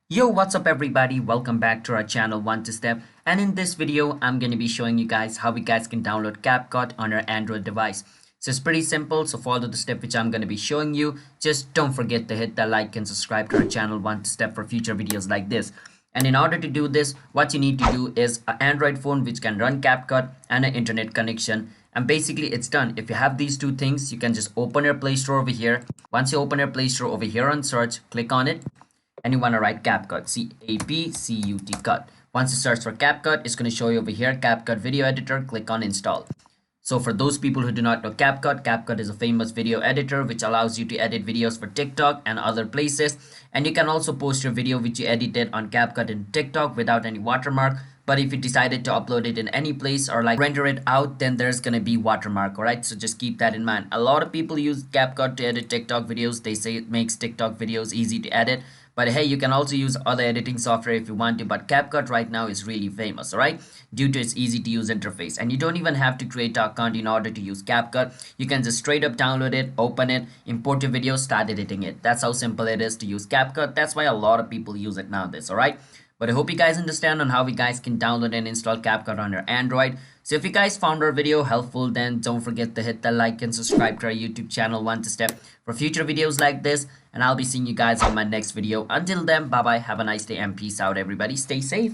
Yo, what's up everybody? Welcome back to our channel One to Step, and in this video I'm going to be showing you guys how you guys can download CapCut on your Android device. So it's pretty simple, so follow the step which I'm going to be showing you. Just don't forget to hit that like and subscribe to our channel One to Step for future videos like this. And in order to do this, what you need to do is an Android phone which can run CapCut and an internet connection. And basically it's done. If you have these two things, you can just open your Play Store over here. Once you open your Play Store over here on search, click on it and you want to write CapCut, C-A-P-C-U-T cut. Once you search for CapCut, it's going to show you over here CapCut video editor. Click on install. So for those people who do not know CapCut, CapCut is a famous video editor which allows you to edit videos for TikTok and other places. And you can also post your video which you edited on CapCut in TikTok without any watermark. But if you decided to upload it in any place or like render it out, then there's gonna be watermark, alright? So just keep that in mind. A lot of people use CapCut to edit TikTok videos. They say it makes TikTok videos easy to edit. But hey, you can also use other editing software if you want to, but CapCut right now is really famous, alright? Due to its easy to use interface. And you don't even have to create an account in order to use CapCut. You can just straight up download it, open it, import your video, start editing it. That's how simple it is to use CapCut. That's why a lot of people use it nowadays, alright? But I hope you guys understand on how you guys can download and install CapCut on your Android. So if you guys found our video helpful, then don't forget to hit the like and subscribe to our YouTube channel One to Step for future videos like this. And I'll be seeing you guys on my next video. Until then, bye bye, have a nice day and peace out everybody. Stay safe.